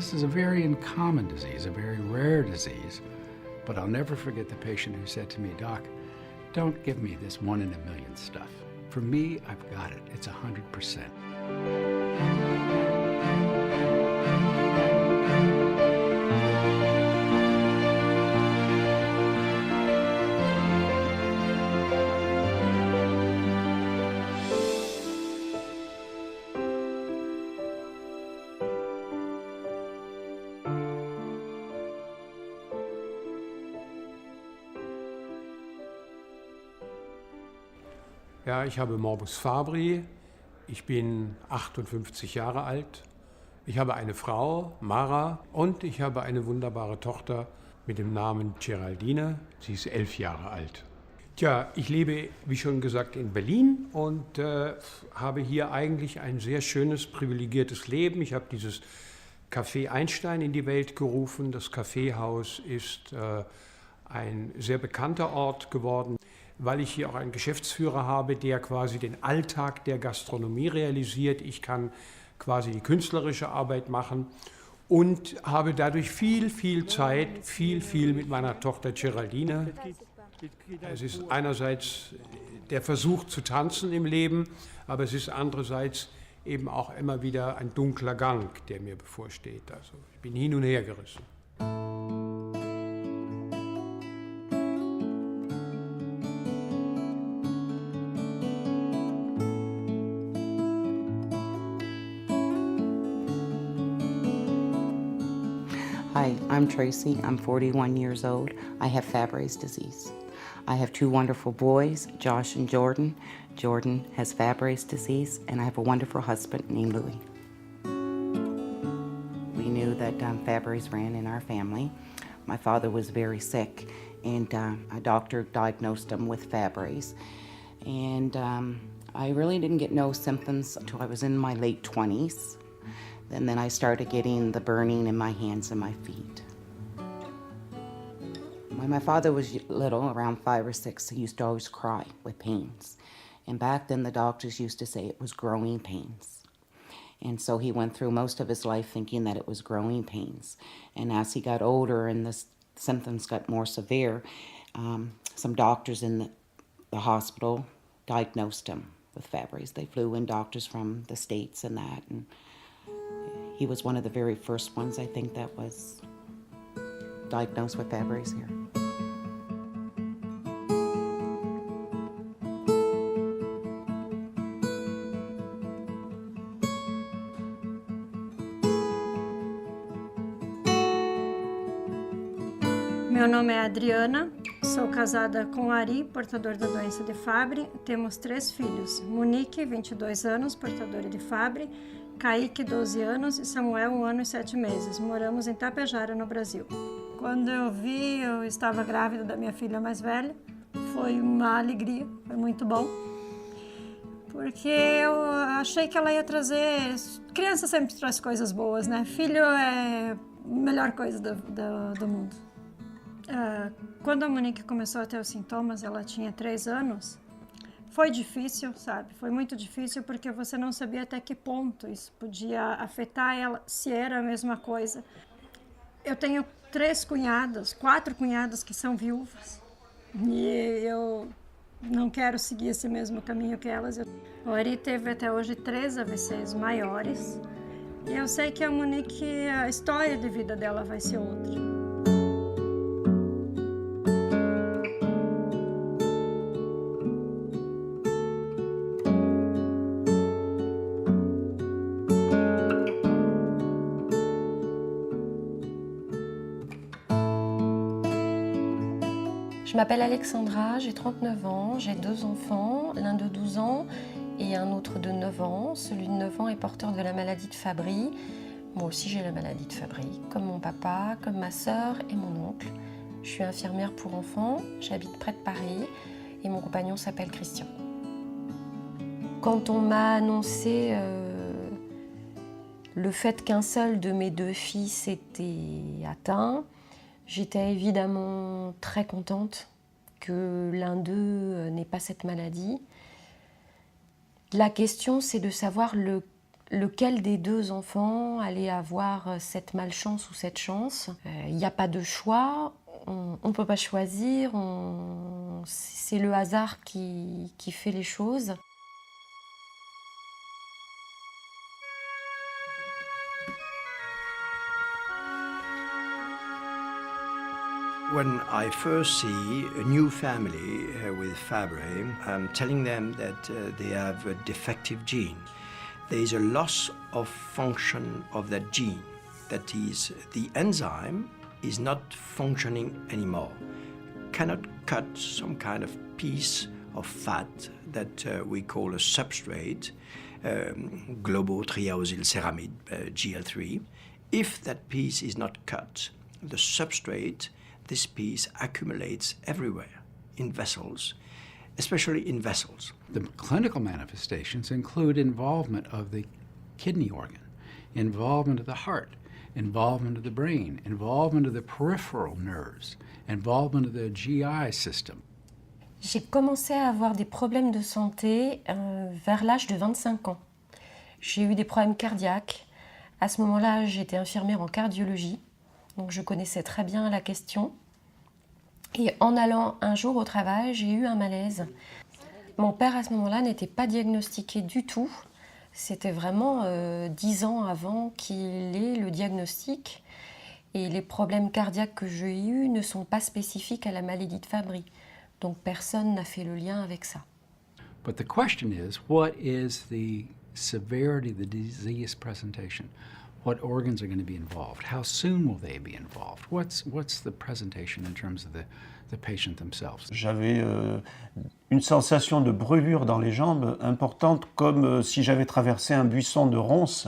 This is a very uncommon disease, a very rare disease, but I'll never forget the patient who said to me, "Doc, don't give me this 1 in a million stuff. For me, I've got it. It's 100%. Ja, ich habe Morbus Fabry, ich bin 58 Jahre alt, ich habe eine Frau, Mara, und ich habe eine wunderbare Tochter mit dem Namen Geraldine, sie ist 11 Jahre alt. Tja, ich lebe, wie schon gesagt, in Berlin und habe hier eigentlich ein sehr schönes, privilegiertes Leben. Ich habe dieses Café Einstein in die Welt gerufen. Das Kaffeehaus ist ein sehr bekannter Ort geworden, weil ich hier auch einen Geschäftsführer habe, der quasi den Alltag der Gastronomie realisiert. Ich kann quasi die künstlerische Arbeit machen und habe dadurch viel Zeit, viel mit meiner Tochter Geraldine. Es ist einerseits der Versuch zu tanzen im Leben, aber es ist andererseits eben auch immer wieder ein dunkler Gang, der mir bevorsteht. Also ich bin hin und her gerissen. Hi, I'm Tracy. I'm 41 years old. I have Fabry's disease. I have 2 wonderful boys, Josh and Jordan. Jordan has Fabry's disease, and I have a wonderful husband named Louis. We knew that Fabry's ran in our family. My father was very sick, and a doctor diagnosed him with Fabry's. And I really didn't get no symptoms until I was in my late 20s. And then I started getting the burning in my hands and my feet. When my father was little, around 5 or 6, he used to always cry with pains. And back then the doctors used to say it was growing pains. And so he went through most of his life thinking that it was growing pains. And as he got older and the symptoms got more severe, some doctors in the hospital diagnosed him with Fabry's. They flew in doctors from the States and that. And he was one of the very first ones, I think, that was diagnosed with Fabry's here. Meu nome é Adriana, sou casada com Ari, portador da doença de Fabry. Temos 3 filhos, Monique, 22 anos, portadora de Fabry, Kaique, 12 anos e Samuel, 1 ano e 7 meses. Moramos em Tapejara, no Brasil. Quando eu estava grávida da minha filha mais velha, foi uma alegria, foi muito bom. Porque eu achei que ela ia trazer... Criança sempre traz coisas boas, né? Filho é a melhor coisa do mundo. Quando a Monique começou a ter os sintomas, ela tinha 3 anos, foi difícil, sabe? Foi muito difícil porque você não sabia até que ponto isso podia afetar ela, se era a mesma coisa. Eu tenho 4 cunhadas que são viúvas e eu não quero seguir esse mesmo caminho que elas. O Ari teve até hoje 3 AVCs maiores e eu sei que a Monique, a história de vida dela vai ser outra. Je m'appelle Alexandra, j'ai 39 ans, j'ai 2 enfants, l'un de 12 ans et un autre de 9 ans. Celui de 9 ans est porteur de la maladie de Fabry. Moi aussi j'ai la maladie de Fabry, comme mon papa, comme ma sœur et mon oncle. Je suis infirmière pour enfants, j'habite près de Paris et mon compagnon s'appelle Christian. Quand on m'a annoncé le fait qu'un seul de mes 2 fils était atteint, j'étais évidemment très contente que l'un d'eux n'ait pas cette maladie. La question, c'est de savoir lequel des deux enfants allait avoir cette malchance ou cette chance. Il n'y a pas de choix, on ne peut pas choisir, c'est le hasard qui fait les choses. When I first see a new family with Fabry, I'm telling them that they have a defective gene. There is a loss of function of that gene. That is, the enzyme is not functioning anymore. Cannot cut some kind of piece of fat that we call a substrate, globotriaosylceramide, GL3. If that piece is not cut, the substrate, this piece accumulates everywhere in vessels, especially in vessels. The clinical manifestations include involvement of the kidney organ, involvement of the heart, involvement of the brain, involvement of the peripheral nerves, involvement of the GI system. J'ai commencé à avoir des problèmes de santé vers l'âge de 25 ans. J'ai eu des problèmes cardiaques. À ce moment-là, j'étais infirmière en cardiologie. Donc je connaissais très bien la question. Et en allant un jour au travail, j'ai eu un malaise. Mon père, à ce moment-là, n'était pas diagnostiqué du tout. C'était vraiment 10 ans avant qu'il ait le diagnostic. Et les problèmes cardiaques que j'ai eus ne sont pas spécifiques à la maladie de Fabry. Donc personne n'a fait le lien avec ça. But the question is, what is the severity of the disease presentation? What organs are going to be involved? How soon will they be involved? What's the presentation in terms of the patient themselves? J'avais une sensation de brûlure dans les jambes importante, comme si j'avais traversé un buisson de ronces.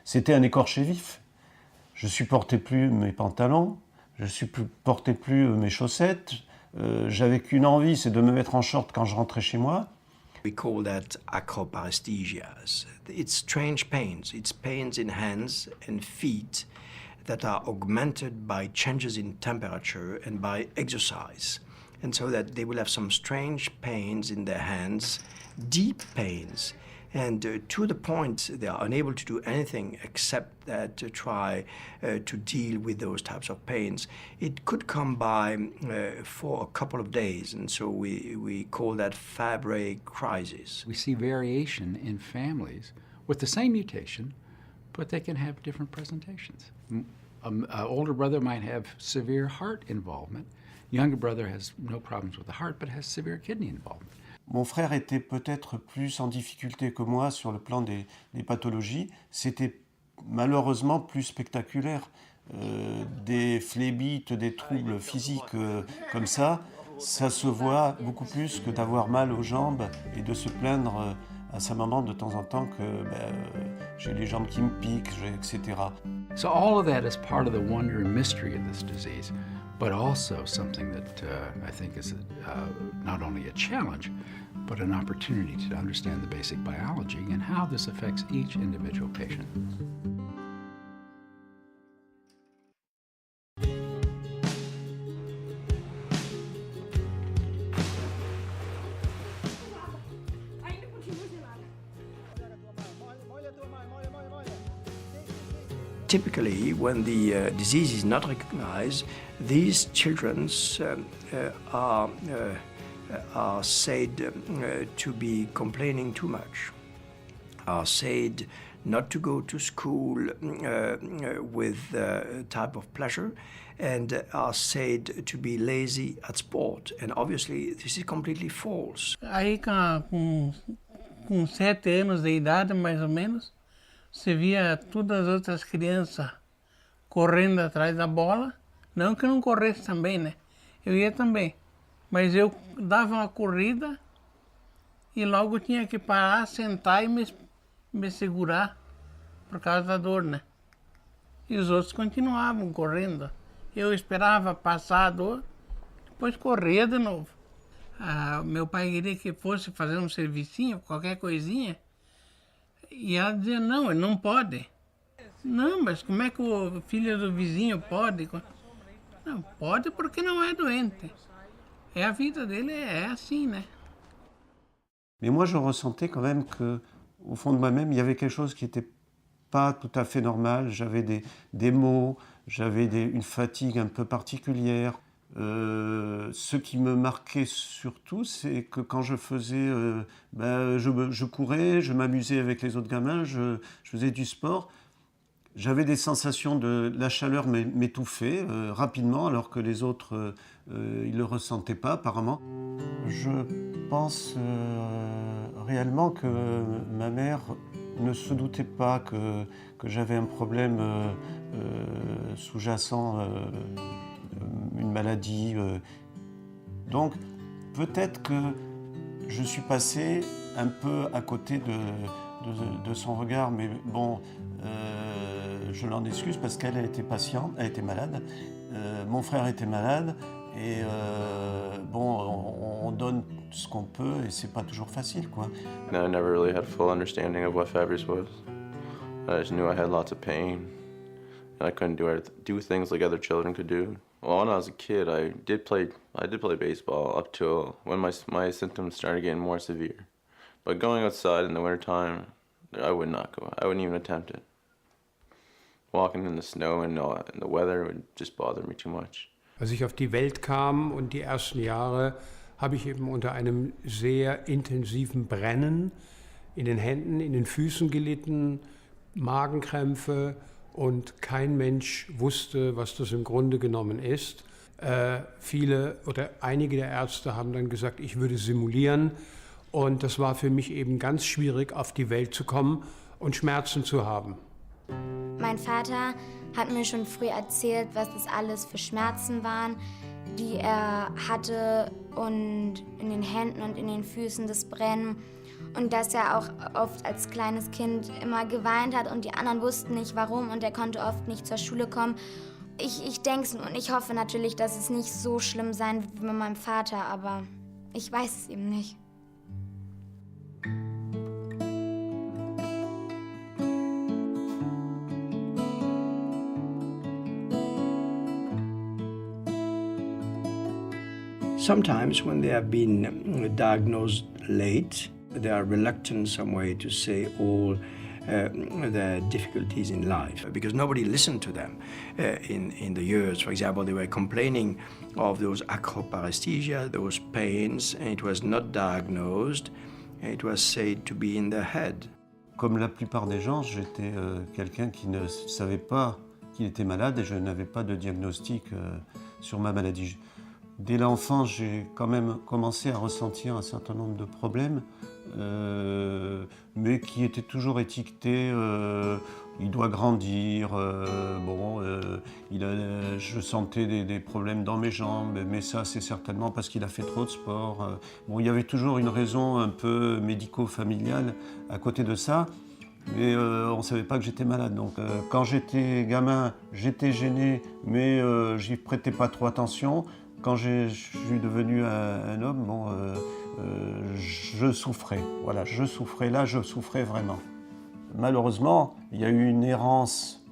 C'était un écorché vif. Je supportais plus mes pantalons, je supportais plus mes chaussettes. J'avais qu'une envie, c'est de me mettre en short quand je rentrais chez moi. We call that acroparesthesias. It's strange pains. It's pains in hands and feet that are augmented by changes in temperature and by exercise. And so that they will have some strange pains in their hands, deep pains. And to the point they are unable to do anything except that to try to deal with those types of pains. It could come by for a couple of days, and so we call that Fabry crisis. We see variation in families with the same mutation, but they can have different presentations. An older brother might have severe heart involvement. Younger brother has no problems with the heart, but has severe kidney involvement. Mon frère était peut-être plus en difficulté que moi sur le plan des pathologies. C'était malheureusement plus spectaculaire. Des phlébites, des troubles physiques comme ça se voit beaucoup plus que d'avoir mal aux jambes et de se plaindre à sa maman de temps en temps que j'ai les jambes qui me piquent, etc. So all of that is part of the wonder and mystery of this disease, but also something that I think is not only a challenge, but an opportunity to understand the basic biology and how this affects each individual patient. Typically, when the disease is not recognized, these children are said to be complaining too much, are said not to go to school with a type of pleasure, and are said to be lazy at sport. And obviously, this is completely false. Aí com 7 anos de idade, mais ou menos, você via todas as outras crianças correndo atrás da bola. Não que eu não corresse também, né? Eu ia também. Mas eu dava uma corrida e logo tinha que parar, sentar e me segurar por causa da dor, né? E os outros continuavam correndo. Eu esperava passar a dor, depois corria de novo. Meu pai queria que fosse fazer um servicinho, qualquer coisinha. E ela dizia, não, ele não pode. Não, mas como é que o filho do vizinho pode? Não, pode porque não é doente. A vida dele é assim, né? Mais moi, je ressentais quand même que au fond de moi-même, il y avait quelque chose qui n'était pas tout à fait normal. J'avais des maux, j'avais une fatigue un peu particulière. Ce qui me marquait surtout, c'est que quand je faisais, je courais, je m'amusais avec les autres gamins, je faisais du sport. J'avais des sensations de la chaleur m'étouffait rapidement, alors que les autres, ils ne le ressentaient pas apparemment. Je pense réellement que ma mère ne se doutait pas que j'avais un problème sous-jacent, une maladie. Donc peut-être que je suis passé un peu à côté de son regard, mais bon, je l'en excuse parce qu'elle a été patiente, elle était malade, mon frère était malade, et on donne ce qu'on peut et c'est pas toujours facile, quoi. I never really had a full understanding of what Fabry's was. I just knew I had lots of pain, and I couldn't do things like other children could do. Well, when I was a kid, I did play baseball up till when my symptoms started getting more severe. But going outside in the wintertime, I would not go. I wouldn't even attempt it. Walking in the snow and the weather would just bother me too much. Als ich auf die Welt kam und die ersten Jahre, habe ich eben unter einem sehr intensiven Brennen in den Händen, in den Füßen gelitten, Magenkrämpfe, und kein Mensch wusste, was das im Grunde genommen ist. Viele oder einige der Ärzte haben dann gesagt, ich würde simulieren, und das war für mich eben ganz schwierig, auf die Welt zu kommen und Schmerzen zu haben. Mein Vater hat mir schon früh erzählt, was das alles für Schmerzen waren, die er hatte, und in den Händen und in den Füßen das Brennen. Und dass er auch oft als kleines Kind immer geweint hat und die anderen wussten nicht warum und er konnte oft nicht zur Schule kommen. Ich denke und ich hoffe natürlich, dass es nicht so schlimm sein wird wie mit meinem Vater, aber ich weiß es eben nicht. Sometimes when they have been diagnosed late, they are reluctant in some way to say all their difficulties in life because nobody listened to them in the years. For example, they were complaining of those acroparesthesia, those pains, and it was not diagnosed. It was said to be in their head. Comme la plupart des gens, j'étais quelqu'un qui ne savait pas qu'il était malade et je n'avais pas de diagnostic sur ma maladie. Dès l'enfance, j'ai quand même commencé à ressentir un certain nombre de problèmes, mais qui étaient toujours étiquetés. Il doit grandir, je sentais des problèmes dans mes jambes, mais ça c'est certainement parce qu'il a fait trop de sport. Il y avait toujours une raison un peu médico-familiale à côté de ça, mais on ne savait pas que j'étais malade. Donc quand j'étais gamin, j'étais gêné, mais j'y prêtais pas trop attention. Quand je suis devenu un homme, je souffrais. Voilà, je souffrais vraiment. Malheureusement, il y a eu une errance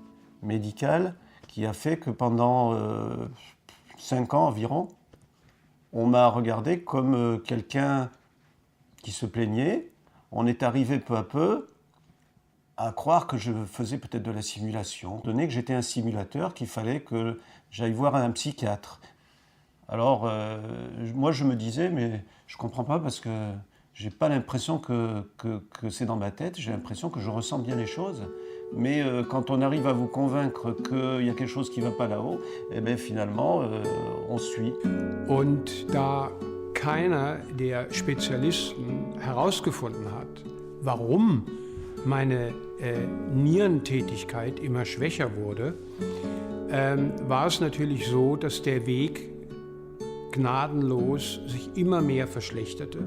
médicale qui a fait que pendant 5 ans environ, on m'a regardé comme quelqu'un qui se plaignait. On est arrivé peu à peu à croire que je faisais peut-être de la simulation. Donné que j'étais un simulateur, qu'il fallait que j'aille voir un psychiatre. Alors, moi, je me disais, mais je ne comprends pas parce que je n'ai pas l'impression que c'est dans ma tête. J'ai l'impression que je ressens bien les choses. Mais quand on arrive à vous convaincre qu'il y a quelque chose qui ne va pas là-haut, eh bien, finalement, on suit. Und da keiner der Spezialisten herausgefunden hat, warum meine Nierentätigkeit immer schwächer wurde, war es natürlich so, dass der Weg gnadenlos sich immer mehr verschlechterte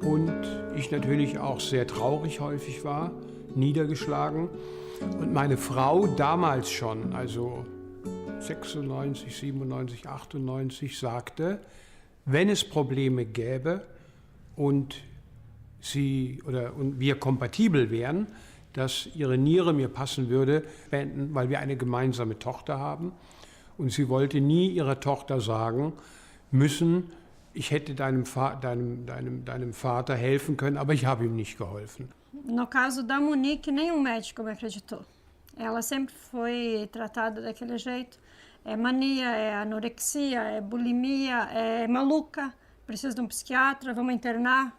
und ich natürlich auch sehr traurig häufig war, niedergeschlagen. Und meine Frau damals schon, also 96, 97, 98, sagte, wenn es Probleme gäbe und wir kompatibel wären, dass ihre Niere mir passen würde, weil wir eine gemeinsame Tochter haben. Und sie wollte nie ihrer Tochter sagen müssen, ich hätte deinem Vater helfen können, aber ich habe ihm nicht geholfen. No caso da Monique, nenhum médico me acreditou. Ela sempre foi tratada daquele jeito. É mania, é anorexia, é bulimia, é maluca, precisa de um psiquiatra, vamos internar.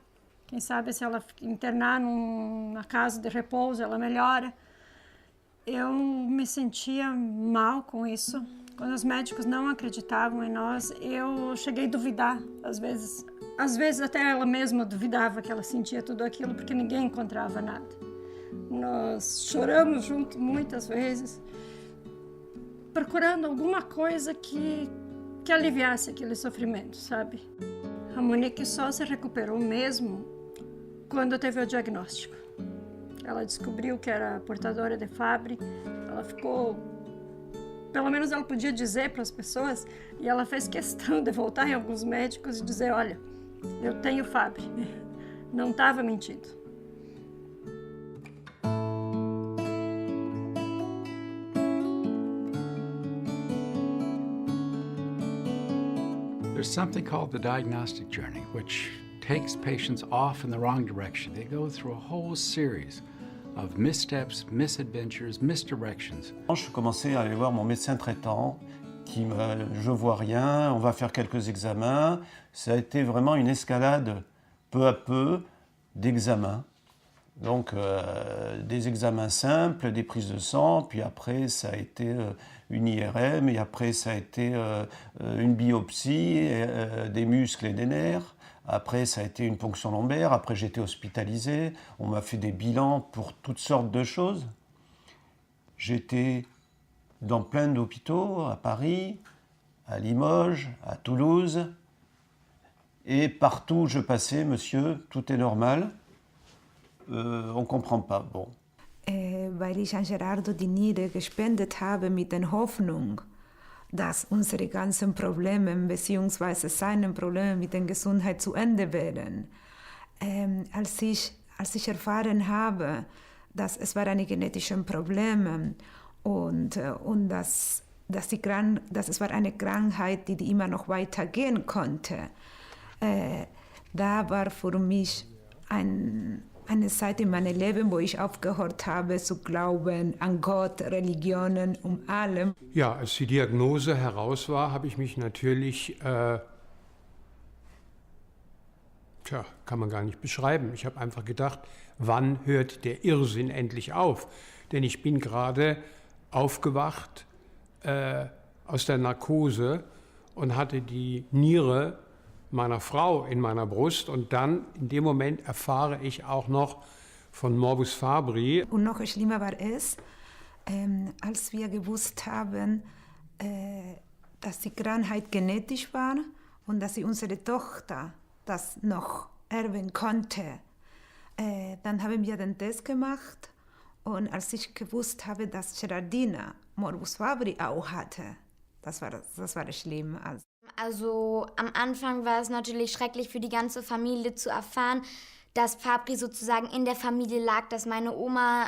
Quem sabe se ela internar na casa de repouso, ela melhora. Eu me sentia mal com isso. Quando os médicos não acreditavam em nós, eu cheguei a duvidar, às vezes. Às vezes até ela mesma duvidava que ela sentia tudo aquilo, porque ninguém encontrava nada. Nós choramos juntos muitas vezes, procurando alguma coisa que aliviasse aquele sofrimento, sabe? A Monique só se recuperou mesmo quando teve o diagnóstico. Ela descobriu que era portadora de Fabry, ela ficou... Pelo menos ela podia dizer para as pessoas, e ela fez questão de voltar em alguns médicos e dizer, olha, eu tenho Fabry, não estava mentindo. There's something called the diagnostic journey, which takes patients off in the wrong direction. They go through a whole series of missteps, misadventures, misdirections. Je commençais à aller voir mon médecin traitant qui me je vois rien, on va faire quelques examens. Ça a été vraiment une escalade peu à peu d'examens. Donc des examens simples, des prises de sang, puis après ça a été une IRM, et après ça a été une biopsie des muscles et des nerfs. Après ça a été une ponction lombaire, après j'ai été hospitalisé, on m'a fait des bilans pour toutes sortes de choses. J'étais dans plein d'hôpitaux, à Paris, à Limoges, à Toulouse, et partout où je passais, monsieur, tout est normal. On comprend pas. Bon. Weil ich an Gerardo Di Nire gespendet habe mit der Hoffnung, dass unsere ganzen Probleme bzw. seine Probleme mit der Gesundheit zu Ende wären. Als ich erfahren habe, dass es war eine genetische Probleme und dass es war eine Krankheit, die immer noch weitergehen konnte, da war für mich eine Zeit in meinem Leben, wo ich aufgehört habe zu glauben an Gott, Religionen, allem. Ja, als die Diagnose heraus war, habe ich mich natürlich, kann man gar nicht beschreiben. Ich habe einfach gedacht, wann hört der Irrsinn endlich auf? Denn ich bin gerade aufgewacht aus der Narkose und hatte die Niere meiner Frau in meiner Brust, und dann in dem Moment erfahre ich auch noch von Morbus Fabry. Und noch schlimmer war es, als wir gewusst haben, dass die Krankheit genetisch war und dass unsere Tochter das noch erben konnte. Dann haben wir den Test gemacht, und als ich gewusst habe, dass Gerardina Morbus Fabry auch hatte, das war schlimm. Also am Anfang war es natürlich schrecklich für die ganze Familie zu erfahren, dass Fabry sozusagen in der Familie lag, dass meine Oma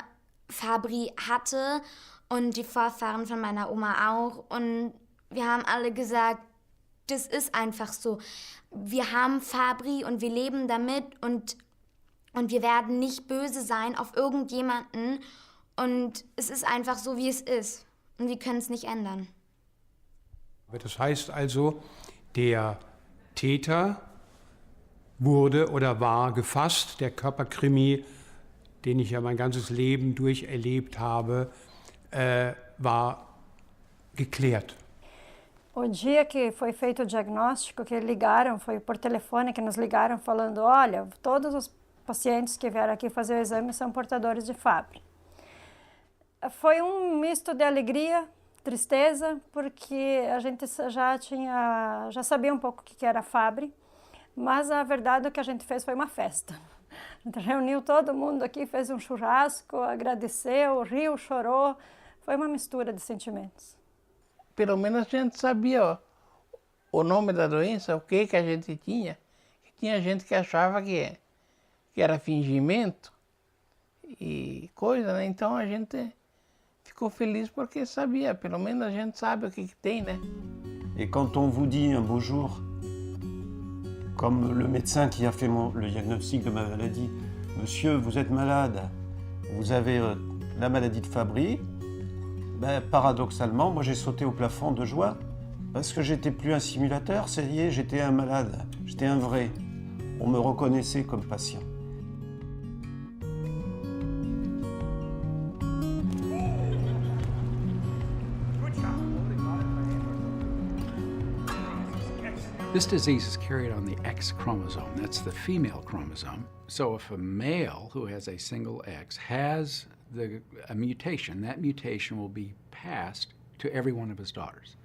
Fabry hatte und die Vorfahren von meiner Oma auch. Und wir haben alle gesagt, das ist einfach so. Wir haben Fabry und wir leben damit, und wir werden nicht böse sein auf irgendjemanden. Und es ist einfach so, wie es ist. Und wir können es nicht ändern. Das heißt also, der Täter wurde oder war gefasst, der Körperkrimi, den ich ja mein ganzes Leben durcherlebt habe, war geklärt. O dia que foi feito o diagnóstico, que ligaram, foi por telefone que nos ligaram falando, olha, todos os pacientes que vieram aqui fazer o exame são portadores de Fabry. Foi misto de alegria, tristeza, porque a gente já sabia um pouco o que era Fabry, mas a verdade é que a gente fez foi uma festa. A gente reuniu todo mundo aqui, fez um churrasco, agradeceu, riu, chorou, foi uma mistura de sentimentos. Pelo menos a gente sabia o nome da doença, o que a gente tinha. Que tinha gente que achava que era fingimento e coisa, né? Então a gente ficou feliz porque sabia, pelo menos a gente sabe o que tem, né? Et quand on vous dit un beau jour, comme le médecin qui a fait le diagnostic de ma maladie Monsieur, vous êtes malade, vous avez la maladie de Fabry. Ben, paradoxalement, moi j'ai sauté au plafond de joie parce que j'étais plus un simulateur, ça y est, j'étais un malade, j'étais un vrai. On me reconnaissait comme patient. This disease is carried on the X chromosome. That's the female chromosome. So if a male who has a single X has a mutation, that mutation will be passed to every one of his daughters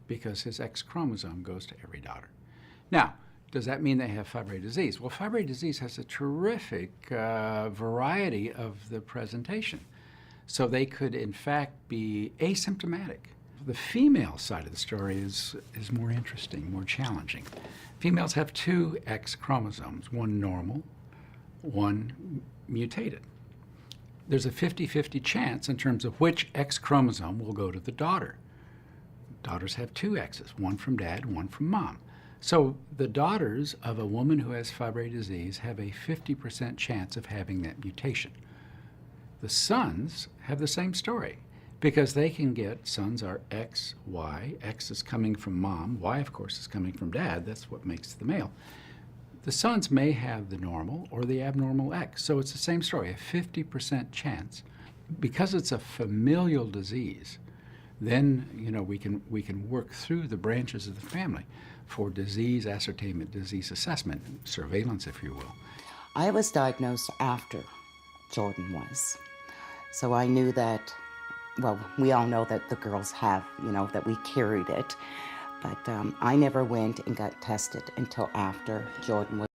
because his X chromosome goes to every daughter. Now, does that mean they have Fabry disease? Well, Fabry disease has a terrific variety of the presentation. So they could, in fact, be asymptomatic. The female side of the story is more interesting, more challenging. Females have two X chromosomes, one normal, one mutated. There's a 50-50 chance in terms of which X chromosome will go to the daughter. Daughters have two X's, one from dad, one from mom. So the daughters of a woman who has Fabry disease have a 50% chance of having that mutation. The sons have the same story because they can get, sons are X, Y, X is coming from mom, Y of course is coming from dad, that's what makes the male. The sons may have the normal or the abnormal X, so it's the same story, a 50% chance. Because it's a familial disease, then we can work through the branches of the family for disease ascertainment, disease assessment, surveillance, if you will. I was diagnosed after Jordan was. So I knew that, well, we all know that the girls have, that we carried it. But I never went and got tested until after Jordan was